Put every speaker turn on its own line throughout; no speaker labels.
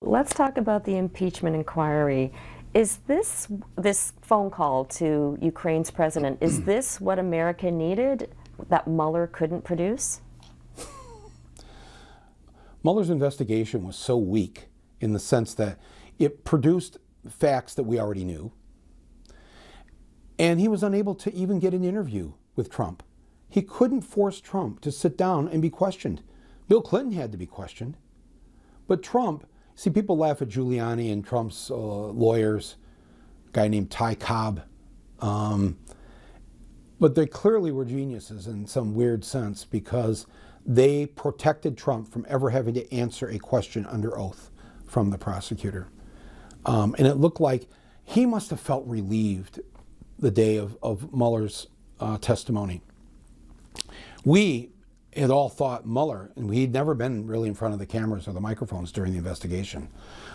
Let's talk about the impeachment inquiry. Is this phone call to Ukraine's president, is this what America needed that Mueller couldn't produce?
Mueller's investigation was so weak in the sense that it produced facts that we already knew, and he was unable to even get an interview with Trump. He couldn't force Trump to sit down and be questioned. Bill Clinton had to be questioned. But Trump, see, people laugh at Giuliani and Trump's lawyers, a guy named Ty Cobb, but they clearly were geniuses in some weird sense because they protected Trump from ever having to answer a question under oath from the prosecutor. And it looked like he must have felt relieved the day of Mueller's testimony. We had all thought Mueller, and he'd never been really in front of the cameras or the microphones during the investigation.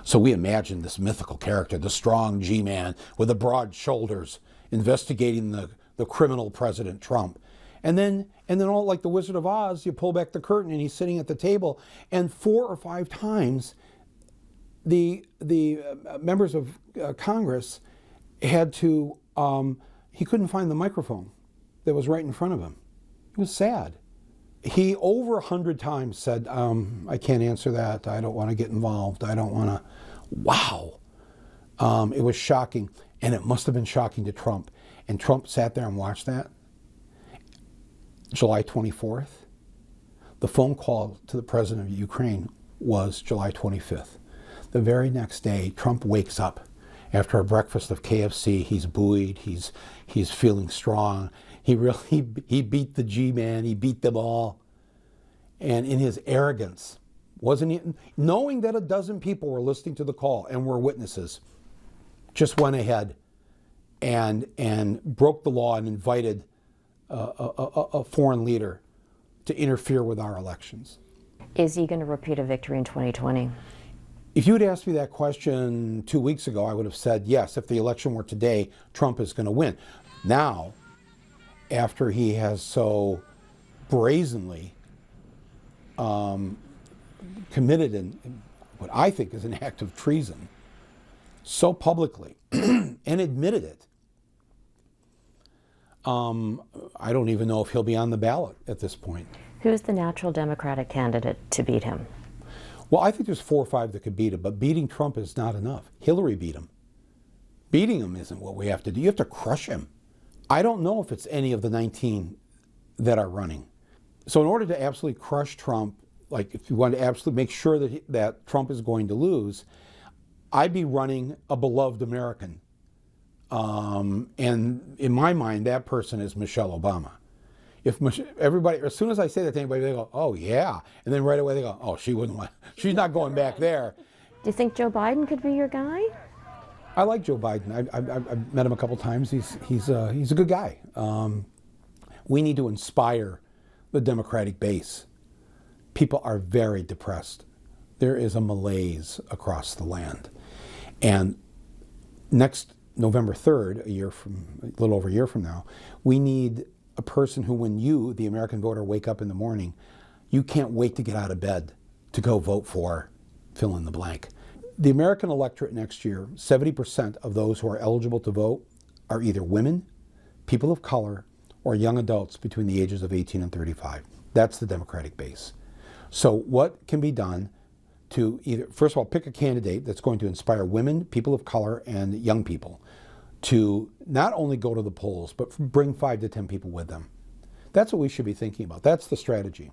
So we imagined this mythical character, the strong G-man with the broad shoulders, investigating the criminal President Trump. And then all like the Wizard of Oz, you pull back the curtain and he's sitting at the table, and 4 or 5 times the members of Congress had to, he couldn't find the microphone that was right in front of him. It was sad. He over 100 times said, I can't answer that. I don't want to get involved. I don't want to. Wow. It was shocking. And it must have been shocking to Trump. And Trump sat there and watched that. July 24th. The phone call to the president of Ukraine was July 25th. The very next day, Trump wakes up after a breakfast of KFC. He's buoyed. He's feeling strong. He beat the G-man. He beat them all. And in his arrogance, wasn't he, knowing that a dozen people were listening to the call and were witnesses, just went ahead and broke the law and invited a foreign leader to interfere with our elections.
Is he going to repeat a victory in 2020?
If you had asked me that question 2 weeks ago, I would have said yes. If the election were today, Trump is going to win. Now, after he has so brazenly committed in what I think is an act of treason, so publicly, and admitted it, I don't even know if he'll be on the ballot at this point.
Who's the natural Democratic candidate to beat him?
Well, I think there's 4 or 5 that could beat him, but beating Trump is not enough. Hillary beat him. Beating him isn't what we have to do. You have to crush him. I don't know if it's any of the 19 that are running. So in order to absolutely crush Trump, like if you want to absolutely make sure that Trump is going to lose, I'd be running a beloved American. And in my mind, that person is Michelle Obama. If everybody, as soon as I say that to anybody, they go, oh yeah. And then right away they go, oh, she wouldn't want, she's not going back there.
Do you think Joe Biden could be your guy?
I like Joe Biden. I've met him a couple times. He's a good guy. We need to inspire the Democratic base. People are very depressed. There is a malaise across the land. And next November 3rd, a little over a year from now, we need a person who, when you, the American voter, wake up in the morning, you can't wait to get out of bed to go vote for fill in the blank. The American electorate next year, 70% of those who are eligible to vote are either women, people of color, or young adults between the ages of 18 and 35. That's the Democratic base. So what can be done to either, first of all, pick a candidate that's going to inspire women, people of color, and young people to not only go to the polls, but bring 5 to 10 people with them. That's what we should be thinking about. That's the strategy.